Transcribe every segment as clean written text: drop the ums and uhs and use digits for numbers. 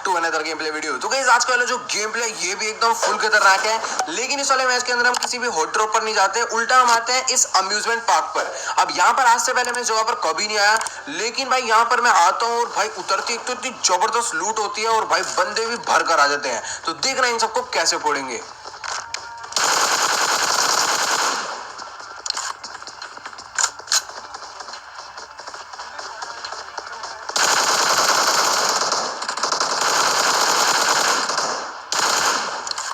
To another game play video. तो guys आज का वाला जो गेम प्ले ये भी एकदम फुल खतरनाक है, लेकिन इस वाले मैच के अंदर हम किसी भी हॉट ड्रॉप पर नहीं जाते, उल्टा हम आते हैं इस अम्यूजमेंट पार्क पर। अब यहाँ पर आज से पहले मैं इस जगह पर कभी नहीं आया, लेकिन भाई यहाँ पर मैं आता हूँ और भाई उतरती एक तो इतनी जबरदस्त लूट होती है और भाई बंदे भी भर कर आ जाते हैं। तो देख रहे हैं इन सबको कैसे फोड़ेंगे।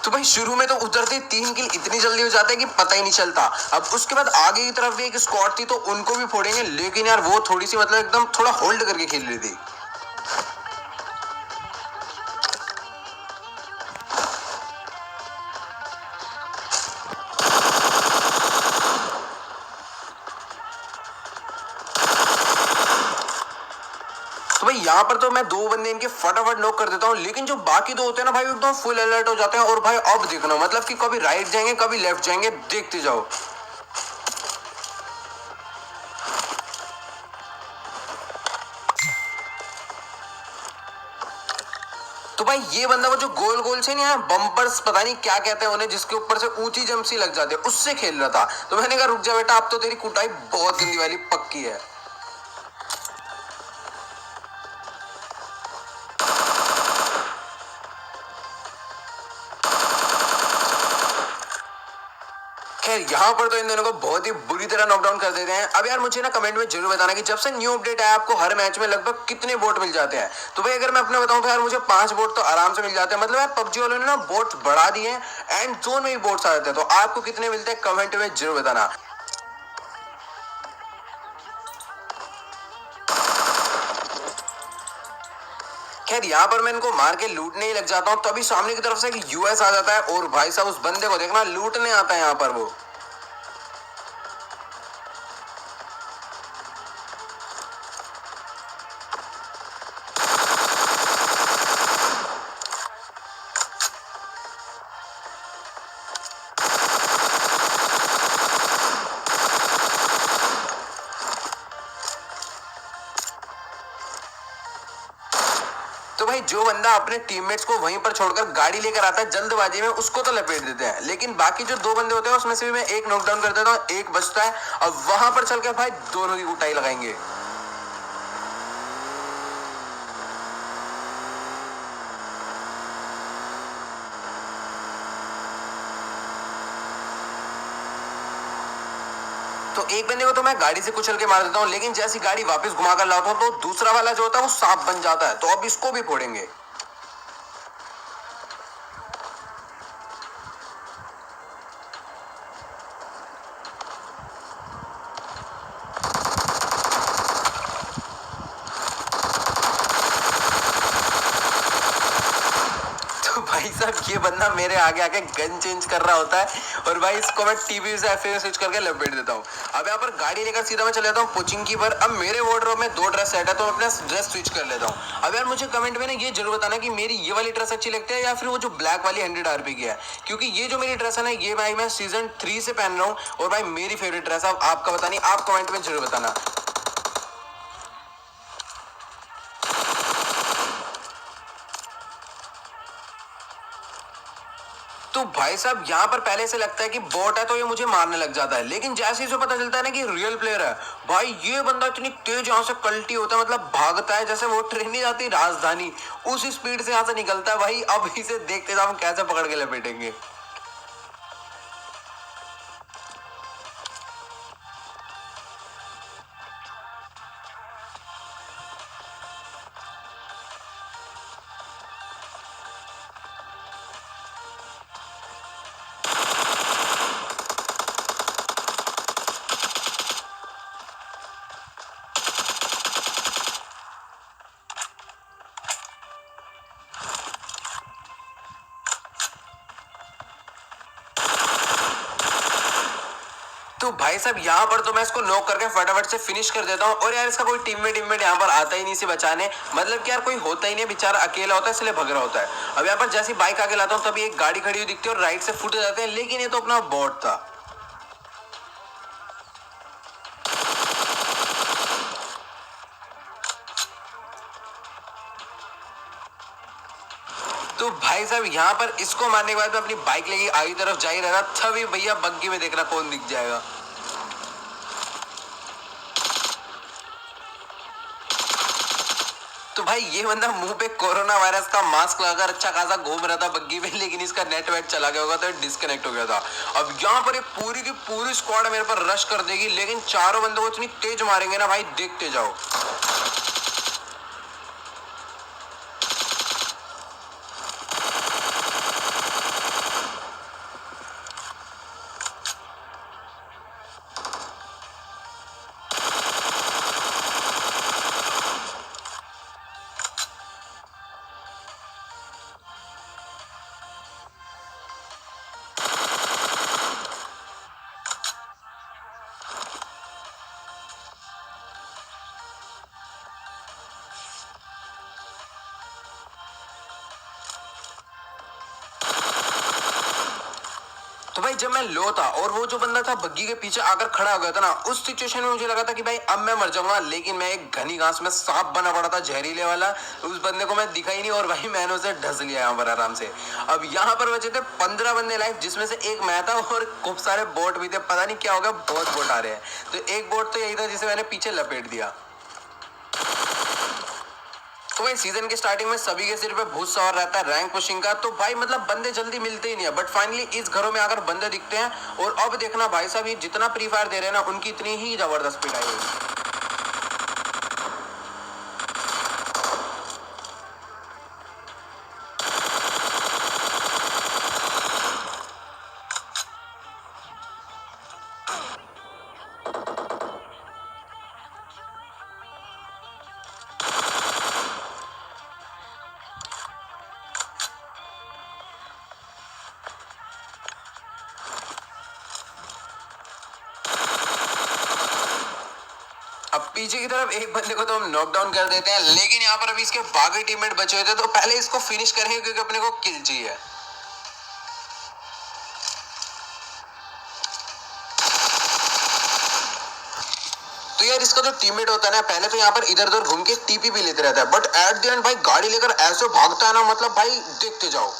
तो भाई शुरू में तो उतरते 3 किल इतनी जल्दी हो जाते हैं कि पता ही नहीं चलता। अब उसके बाद आगे की तरफ भी एक स्क्वाड थी तो उनको भी फोड़ेंगे, लेकिन यार वो थोड़ी सी मतलब एकदम थोड़ा होल्ड करके खेल रही थी। तो भाई यहाँ पर तो मैं 2 बंदे इनके फटाफट नॉक कर देता हूँ, लेकिन जो बाकी 2 होते हैं ना भाई एकदम फुल अलर्ट हो जाते हैं। और भाई अब देखना मतलब कि कभी राइट जाएंगे कभी लेफ्ट जाएंगे, देखते जाओ। तो भाई ये बंदा वो जो गोल गोल से नहीं है बम्पर्स, पता नहीं क्या कहते हैं उन्हें, जिसके ऊपर से ऊंची जंप सी लग जाती है, उससे खेल रहा था। तो मैंने कहा रुक जा बेटा, अब तो तेरी कुटाई बहुत गंदी वाली पक्की है। खैर यहाँ पर तो इन दोनों को बहुत ही बुरी तरह नॉकडाउन कर देते हैं। अब यार मुझे ना कमेंट में जरूर बताना कि जब से न्यू अपडेट आया आपको हर मैच में लगभग कितने बोट मिल जाते हैं। तो भाई अगर मैं अपने बताऊं तो यार मुझे 5 बोट तो आराम से मिल जाते हैं। मतलब यार पबजी वालों ने ना बोट बढ़ा दिए हैं, एंड जोन में भी बोट्स आ जाते हैं। तो आपको कितने मिलते हैं कमेंट में जरूर बताना। खैर यहाँ पर मैं इनको मार के लूटने ही लग जाता हूँ, तभी सामने की तरफ से एक यूएस आ जाता है और भाई साहब उस बंदे को देखना लूटने आता है यहाँ पर वो। तो भाई जो बंदा अपने टीममेट्स को वहीं पर छोड़कर गाड़ी लेकर आता है जल्दबाजी में, उसको तो लपेट देते हैं, लेकिन बाकी जो 2 बंदे होते हैं उसमें से भी मैं एक नॉकडाउन कर देता हूँ, एक बचता है। अब वहां पर चल के भाई दोनों की कुटाई लगाएंगे। तो एक बंदे को तो मैं गाड़ी से कुचल के मार देता हूँ, लेकिन जैसी गाड़ी वापस घुमा कर लाता हूँ तो दूसरा वाला जो होता है वो सांप बन जाता है। तो अब इसको भी फोड़ेंगे। तो भाई साहब ये बंदा मेरे आगे आके गन चेंज कर रहा होता है और भाई इसको मैं टीवी से एफ स्विच करके लपेट देता हूँ। अब यहाँ पर गाड़ी लेकर सीधा मैं चले जाता हूँ पोचिंकी पर। अब मेरे वार्डरोब में 2 ड्रेस सेट है तो मैं अपना ड्रेस स्विच कर लेता हूँ। अब यार मुझे कमेंट में ना ये जरूर बताना कि मेरी ये वाली ड्रेस अच्छी लगती है या फिर वो जो ब्लैक वाली 100 आरपी की है, क्योंकि ये जो मेरी ड्रेस है ना ये भाई मैं सीजन 3 से पहन रहा हूँ और भाई मेरी फेवरेट ड्रेस है। अब आपका पता नहीं, आप कमेंट में जरूर बताना। तो भाई साहब यहाँ पर पहले से लगता है कि बॉट है तो ये मुझे मारने लग जाता है, लेकिन जैसे ही पता चलता है ना कि रियल प्लेयर है, भाई ये बंदा इतनी तेज यहाँ से कल्टी होता है, मतलब भागता है जैसे वो ट्रेन नहीं जाती राजधानी, उस स्पीड से यहाँ से निकलता है। भाई अब इसे देखते हम कैसे पकड़ के लपेटेंगे। तो भाई साहब यहाँ पर तो मैं इसको नॉक करके फटाफट से फिनिश कर देता हूँ। और यार इसका कोई टीममेट यहाँ पर आता ही नहीं इसे बचाने, मतलब कि यार कोई होता ही नहीं, बेचारा अकेला होता है इसलिए भग रहा होता है। अब यहाँ पर जैसी बाइक आगे लाता हूँ तभी एक गाड़ी खड़ी हुई दिखती है और राइट से फुट जाते हैं, लेकिन ये तो अपना बॉट था। तो भाई साहब यहाँ पर इसको मारने के बाद मैं अपनी बाइक लेके आगे तरफ जा ही रहा था, तभी भैया बग्गी में देखना कौन दिख जाएगा। तो भाई ये बंदा मुंह पे कोरोना वायरस का मास्क लगाकर अच्छा खासा घूम रहा था बग्गी में, लेकिन इसका नेट वेट चला गया होगा तो डिस्कनेक्ट हो गया था। अब यहाँ पर ये पूरी की पूरी स्क्वाड मेरे पर रश कर देगी, लेकिन चारों बंदों को इतनी तेज मारेंगे ना भाई, देखते जाओ। तो भाई जब मैं लो था और वो जो बंदा था बग्गी के पीछे आकर खड़ा हो गया था ना, उस सिचुएशन में मुझे लगा था कि भाई अब मैं मर जाऊंगा, लेकिन मैं एक घनी घास में सांप बना पड़ा था जहरीले वाला। उस बंदे को मैं दिखा ही नहीं और भाई मैंने उसे ढस लिया यहाँ पर आराम से। अब यहाँ पर बचे थे 15 बंदे लाइव, जिसमें से एक मैं था और खूब सारे बोट भी थे। पता नहीं क्या हो गया, बहुत बोट आ रहे हैं। तो एक बोट तो यही था जिसे मैंने पीछे लपेट दिया। तो भाई सीजन के स्टार्टिंग में सभी के सिर पे भूत सवार रहता है रैंक पुशिंग का, तो भाई मतलब बंदे जल्दी मिलते ही नहीं है। बट फाइनली इस घरों में आकर बंदे दिखते हैं, और अब देखना भाई साहब, ये जितना फ्री फायर दे रहे हैं ना, उनकी इतनी ही जबरदस्त पिटाई होगी। अब पीछे की तरफ एक बंदे को तो हम नॉकडाउन कर देते हैं, लेकिन यहाँ पर अभी इसके बाकी टीममेट बचे हुए थे, तो पहले इसको फिनिश करेंगे क्योंकि अपने को किल चाहिए। तो यार इसका जो टीममेट होता है ना, पहले तो यहाँ पर इधर उधर घूम के टीपी भी लेते रहता है, बट एट द एंड भाई गाड़ी लेकर ऐसे भागता है ना, मतलब भाई देखते जाओ।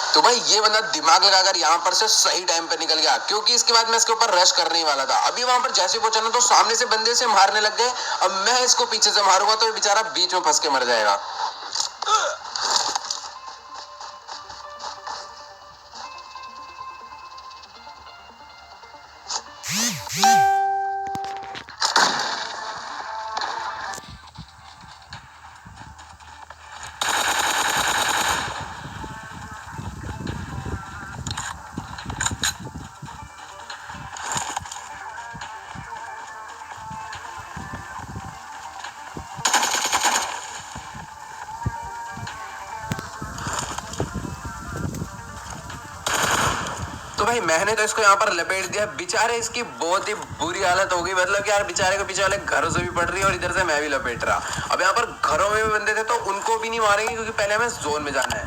तो भाई ये बंदा दिमाग लगाकर यहाँ पर से सही टाइम पे निकल गया, क्योंकि इसके बाद मैं इसके ऊपर रश करने ही वाला था। अभी वहां पर जैसे पहुंचा ना, तो सामने से बंदे से मारने लग गए। अब मैं इसको पीछे से मारूंगा तो बेचारा बीच में फंस के मर जाएगा। तो भाई मैंने तो इसको यहाँ पर लपेट दिया। बेचारे इसकी बहुत ही बुरी हालत हो गई, मतलब कि यार बेचारे को पीछे वाले घरों से भी पड़ रही है और इधर से मैं भी लपेट रहा। अब यहाँ पर घरों में भी बंदे थे, तो उनको भी नहीं मारेंगे क्योंकि पहले हमें जोन में जाना है।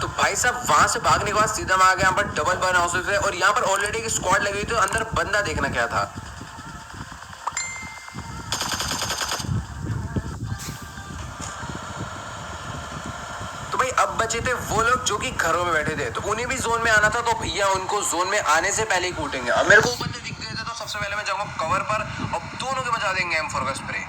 तो भाई साहब वहां से भागने के बाद सीधा मैं आ गया यहाँ पर डबल बर्न हाउस से, और यहाँ पर ऑलरेडी एक स्क्वाड लगी हुई थी, तो अंदर बंदा देखना क्या था। तो भाई अब बचे थे वो लोग जो कि घरों में बैठे थे, तो उन्हें भी जोन में आना था, तो भैया उनको जोन में आने से पहले ही कूटेंगे। अब मेरे को बंदे दिख गए थे, तो सबसे पहले मैं जाऊंगा कवर पर, अब दोनों के बचा देंगे M4 का स्प्रे।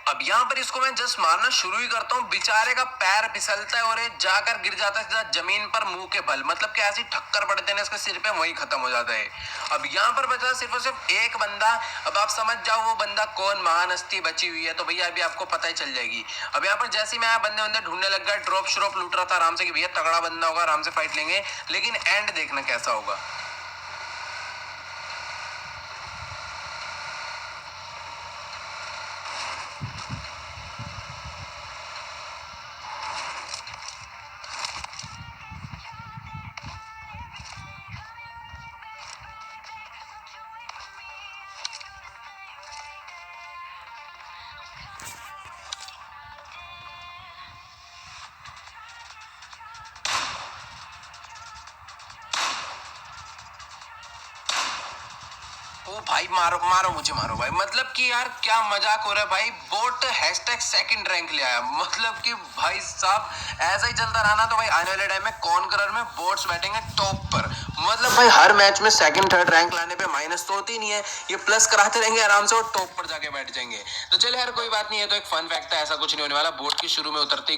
अब यहाँ पर इसको मैं जस्ट मारना शुरू ही करता हूँ, बेचारे का पैर फिसलता है और ये जाकर गिर जाता है सीधा जमीन पर मुंह के बल, मतलब कि ऐसी ठक्कर पड़ते हैं इसके सिर पे, वही खत्म हो जाता है। अब यहाँ पर बचा सिर्फ और सिर्फ एक बंदा। अब आप समझ जाओ वो बंदा कौन महान हस्ती बची हुई है, तो भैया अभी आपको पता ही चल जाएगी। अब यहाँ पर जैसे ही मैं बंदे बंदे ढूंढने लग गया, ड्रॉप श्रॉप लूट रहा था आराम से कि भैया तगड़ा बंदा होगा, आराम से फाइट लेंगे, लेकिन एंड देखना कैसा होगा। भाई मारो मारो मुझे मारो भाई, मतलब कि यार क्या मजाक हो रहा है भाई। बोट #2 रैंक ले आया, मतलब कि भाई साहब ऐसा ही चलता रहा ना तो भाई आने वाले टाइम में कॉन्करर में बोट्स बैठेंगे टॉप पर। मतलब भाई हर मैच में 2nd 3rd रैंक लाने पे माइनस तो होती नहीं है, ये प्लस कराते रहेंगे आराम से और टॉप पर जाके बैठ जाएंगे। तो चले यार कोई बात नहीं है, तो एक फन फैक्ट है, ऐसा कुछ नहीं होने वाला। बोट की शुरू में उतरते